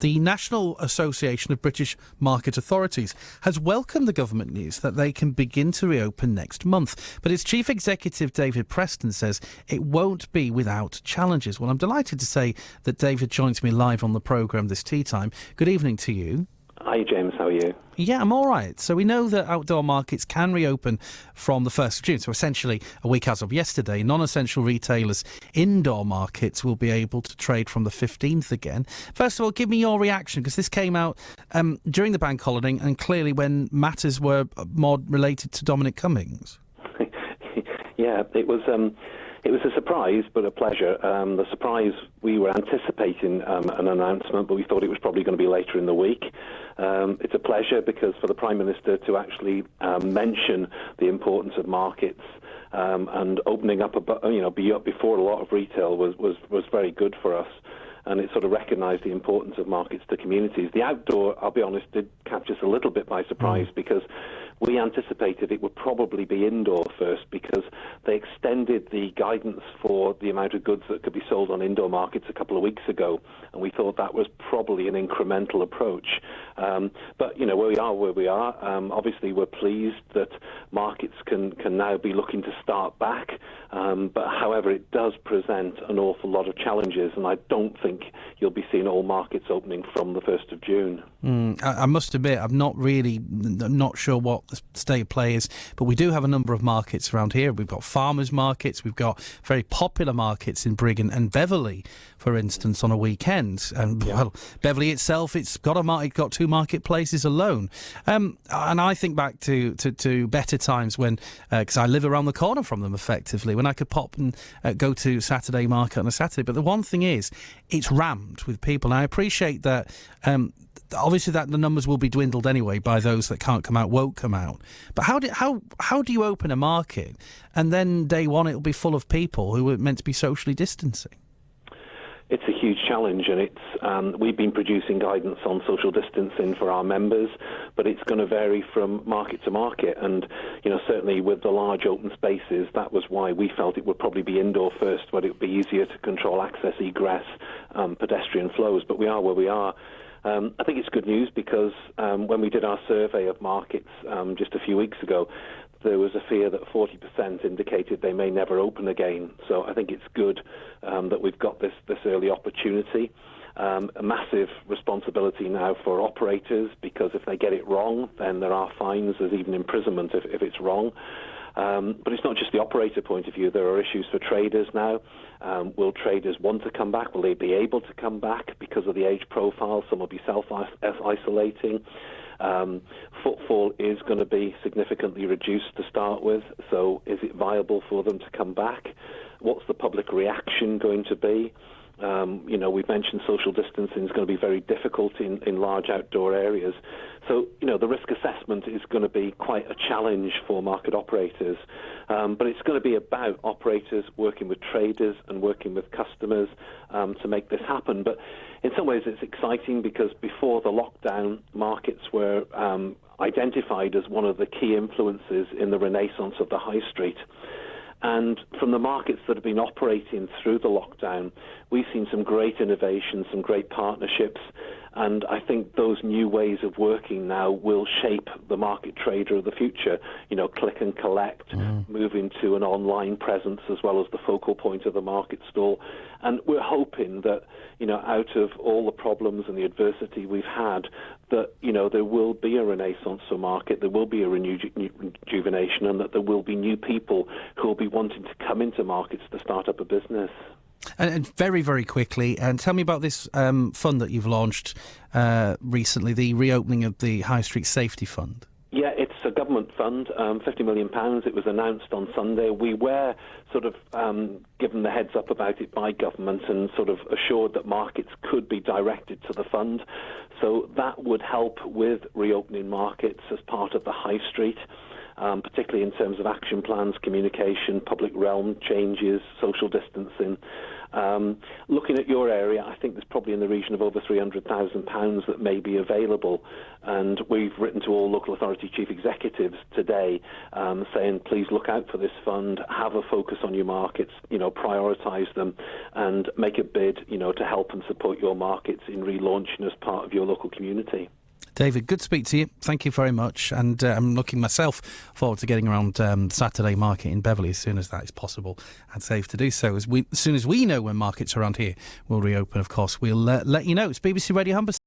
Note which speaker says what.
Speaker 1: The National Association of British Market Authorities has welcomed the government news that they can begin to reopen next month. But its chief executive, David Preston, says it won't be without challenges. Well, I'm delighted to say that David joins me live on the programme this tea time. Good evening to you.
Speaker 2: Hi, James. How are you?
Speaker 1: Yeah, I'm all right. So we know that outdoor markets can reopen from the 1st of June. So essentially a week as of yesterday. Non-essential retailers, indoor markets will be able to trade from the 15th again. First of all, give me your reaction, because this came out during the bank holiday and clearly when matters were more related to Dominic Cummings.
Speaker 2: Yeah, it was a surprise, but a pleasure. The surprise, we were anticipating an announcement, but we thought it was probably going to be later in the week. It's a pleasure because for the Prime Minister to actually mention the importance of markets and opening up, be up before a lot of retail was very good for us. And it sort of recognised the importance of markets to communities. The outdoor, I'll be honest, did catch us a little bit by surprise because we anticipated it would probably be indoor first because they extended the guidance for the amount of goods that could be sold on indoor markets a couple of weeks ago, and we thought that was probably an incremental approach. But, where we are, obviously we're pleased that markets can now be looking to start back, but however, it does present an awful lot of challenges, and I don't think you'll be seeing all markets opening from the 1st of June.
Speaker 1: I must admit, I'm not sure what the state of play is, but we do have a number of markets around here. We've got farmers markets, we've got very popular markets in Brigham and Beverley, for instance, on a weekend. And well, Beverley itself, it's got two marketplaces alone. And I think back to better times when, because I live around the corner from them effectively, when I could pop and go to Saturday market on a Saturday. But the one thing is, it's rammed with people. And I appreciate that. Obviously, that the numbers will be dwindled anyway by those that can't come out, won't come out. But how do you open a market and then day one it'll be full of people who are meant to be socially distancing?
Speaker 2: It's a huge challenge, and we've been producing guidance on social distancing for our members, but it's going to vary from market to market. And certainly with the large open spaces, that was why we felt it would probably be indoor first, where it would be easier to control access, egress, pedestrian flows. But we are where we are. I think it's good news because when we did our survey of markets just a few weeks ago, there was a fear that 40% indicated they may never open again. So I think it's good that we've got this early opportunity. A massive responsibility now for operators, because if they get it wrong, then there are fines, there's even imprisonment if it's wrong. But it's not just the operator point of view. There are issues for traders now. Will traders want to come back? Will they be able to come back because of the age profile? Some will be self-isolating. Footfall is going to be significantly reduced to start with. So is it viable for them to come back? What's the public reaction going to be? We've mentioned social distancing is going to be very difficult in large outdoor areas. So, the risk assessment is going to be quite a challenge for market operators. But it's going to be about operators working with traders and working with customers to make this happen. But in some ways it's exciting because before the lockdown, markets were identified as one of the key influences in the renaissance of the high street. And from the markets that have been operating through the lockdown, we've seen some great innovations, some great partnerships, and I think those new ways of working now will shape the market trader of the future. Click and collect, moving to an online presence as well as the focal point of the market stall. And we're hoping that, out of all the problems and the adversity we've had, that, there will be a renaissance for market, there will be a rejuvenation, and that there will be new people who will be wanting to come into markets to start up a business.
Speaker 1: And very, very quickly, and tell me about this fund that you've launched recently, the reopening of the High Street Safety Fund.
Speaker 2: Yeah, it's a government fund, £50 million. It was announced on Sunday. We were sort of given the heads up about it by government and sort of assured that markets could be directed to the fund. So that would help with reopening markets as part of the high street. Particularly in terms of action plans, communication, public realm changes, social distancing. Looking at your area, I think there's probably in the region of over £300,000 that may be available. And we've written to all local authority chief executives today saying, please look out for this fund, have a focus on your markets, prioritise them and make a bid, to help and support your markets in relaunching as part of your local community.
Speaker 1: David, good to speak to you. Thank you very much. And I'm looking myself forward to getting around Saturday market in Beverley as soon as that is possible and safe to do so. As soon as we know when markets around here will reopen, of course, we'll let you know. It's BBC Radio Humberside.